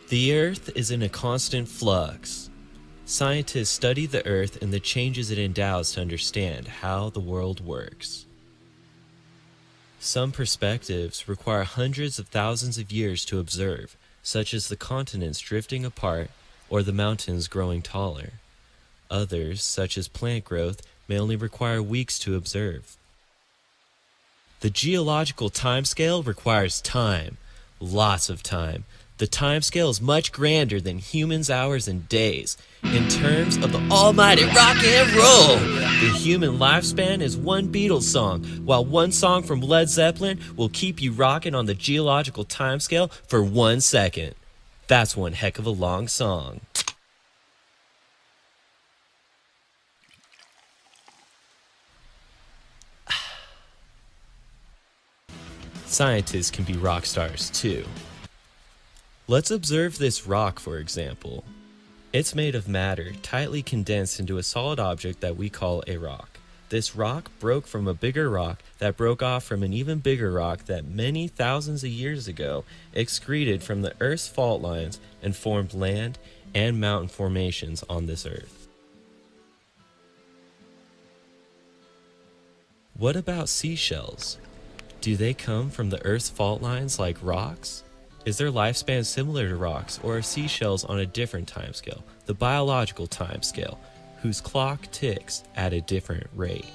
The Earth is in a constant flux. Scientists study the Earth and the changes it endows to understand how the world works. Some perspectives require hundreds of thousands of years to observe, such as the continents drifting apart or the mountains growing taller. Others, such as plant growth, may only require weeks to observe. The geological timescale requires time, lots of time. The timescale is much grander than humans' hours and days. In terms of the almighty rock and roll, the human lifespan is one Beatles song, while one song from Led Zeppelin will keep you rocking on the geological timescale for 1 second. That's one heck of a long song. Scientists can be rock stars too. Let's observe this rock, for example. It's made of matter tightly condensed into a solid object that we call a rock. This rock broke from a bigger rock that broke off from an even bigger rock that many thousands of years ago excreted from the Earth's fault lines and formed land and mountain formations on this Earth. What about seashells? Do they come from the Earth's fault lines like rocks? Is their lifespan similar to rocks, or are seashells on a different timescale, the biological timescale, whose clock ticks at a different rate?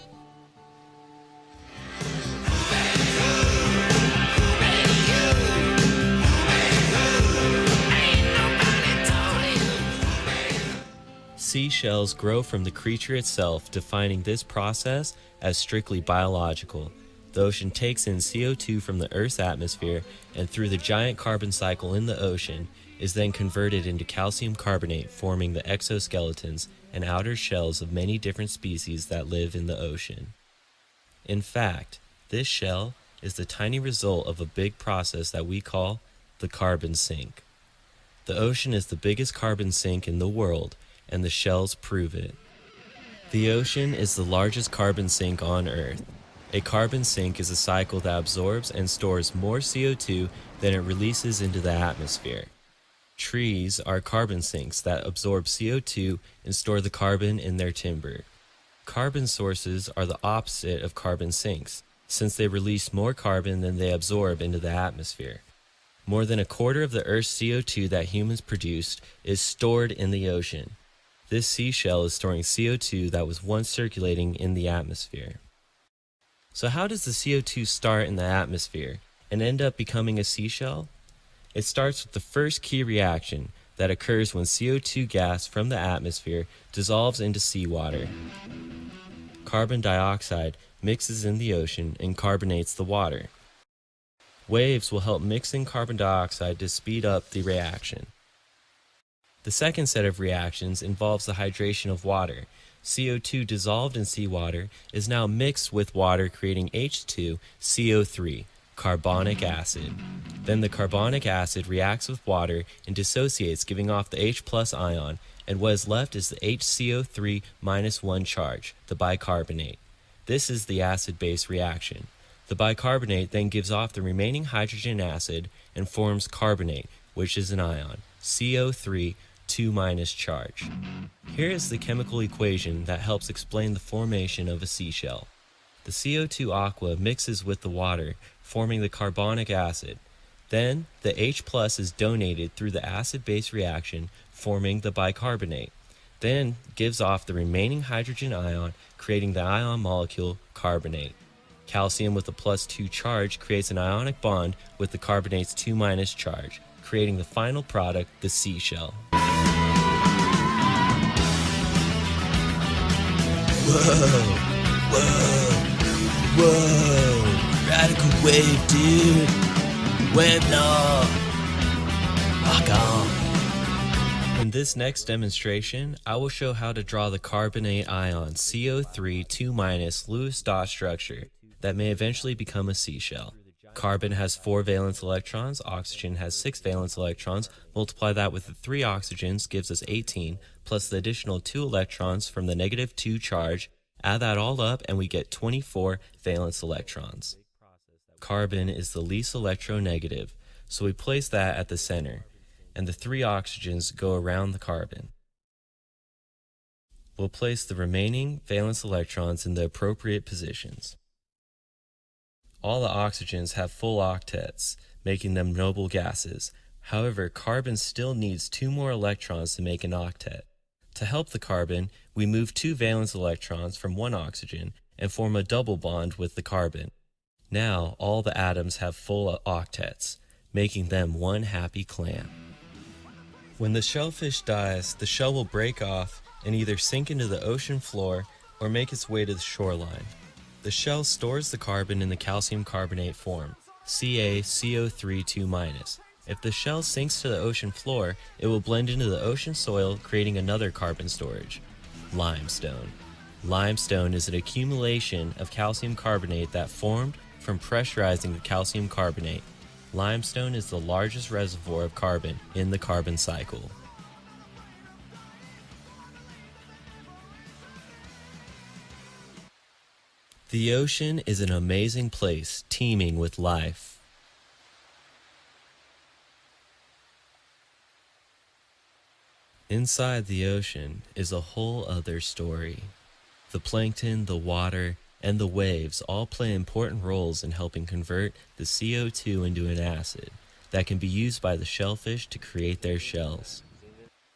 Seashells grow from the creature itself, defining this process as strictly biological. The ocean takes in CO2 from the Earth's atmosphere and through the giant carbon cycle in the ocean is then converted into calcium carbonate, forming the exoskeletons and outer shells of many different species that live in the ocean. In fact, this shell is the tiny result of a big process that we call the carbon sink. The ocean is the biggest carbon sink in the world, and the shells prove it. The ocean is the largest carbon sink on Earth. A carbon sink is a cycle that absorbs and stores more CO2 than it releases into the atmosphere. Trees are carbon sinks that absorb CO2 and store the carbon in their timber. Carbon sources are the opposite of carbon sinks, since they release more carbon than they absorb into the atmosphere. More than a quarter of the Earth's CO2 that humans produced is stored in the ocean. This seashell is storing CO2 that was once circulating in the atmosphere. So how does the CO2 start in the atmosphere and end up becoming a seashell? It starts with the first key reaction that occurs when CO2 gas from the atmosphere dissolves into seawater. Carbon dioxide mixes in the ocean and carbonates the water. Waves will help mix in carbon dioxide to speed up the reaction. The second set of reactions involves the hydration of water. CO2 dissolved in seawater is now mixed with water, creating H2CO3, carbonic acid. Then the carbonic acid reacts with water and dissociates, giving off the H+ ion, and what is left is the HCO3-1 charge, the bicarbonate. This is the acid-base reaction. The bicarbonate then gives off the remaining hydrogen acid and forms carbonate, which is an ion, CO3 2- charge. Here is the chemical equation that helps explain the formation of a seashell. The CO2 aqua mixes with the water, forming the carbonic acid. Then the H+ is donated through the acid-base reaction, forming the bicarbonate. Then gives off the remaining hydrogen ion, creating the ion molecule carbonate. Calcium with a +2 charge creates an ionic bond with the carbonate's 2- charge, creating the final product, the seashell. Whoa, whoa, whoa, radical wave, dude. Wave law. Rock on. In this next demonstration, I will show how to draw the carbonate ion CO3 2- Lewis dot structure that may eventually become a seashell. Carbon has 4 valence electrons, oxygen has 6 valence electrons, multiply that with the 3 oxygens gives us 18, plus the additional 2 electrons from the -2 charge, add that all up and we get 24 valence electrons. Carbon is the least electronegative, so we place that at the center. and the 3 oxygens go around the carbon. We'll place the remaining valence electrons in the appropriate positions. All the oxygens have full octets, making them noble gases. However, carbon still needs 2 more electrons to make an octet. To help the carbon, we move 2 valence electrons from 1 oxygen and form a double bond with the carbon. Now all the atoms have full octets, making them one happy clan. When the shellfish dies, the shell will break off and either sink into the ocean floor or make its way to the shoreline. The shell stores the carbon in the calcium carbonate form, CaCO3 2-. If the shell sinks to the ocean floor, it will blend into the ocean soil, creating another carbon storage, limestone. Limestone is an accumulation of calcium carbonate that formed from pressurizing the calcium carbonate. Limestone is the largest reservoir of carbon in the carbon cycle. The ocean is an amazing place teeming with life. Inside the ocean is a whole other story. The plankton, the water, and the waves all play important roles in helping convert the CO2 into an acid that can be used by the shellfish to create their shells.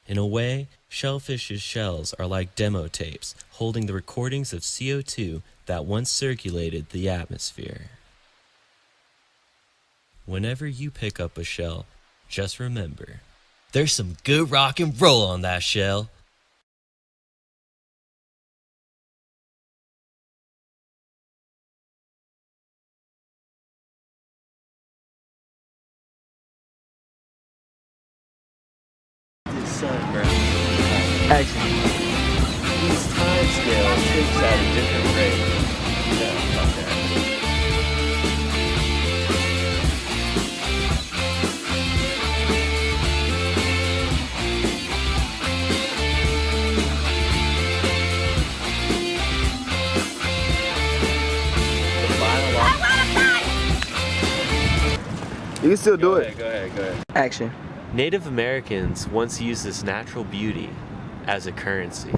In a way, shellfish's shells are like demo tapes holding the recordings of CO2 that once circulated the atmosphere. Whenever you pick up a shell, just remember, there's some good rock and roll on that shell. Action. These time scales takes at a different rate. Yeah, okay. You can still do it. Go ahead. Action. Native Americans once used this natural beauty as a currency.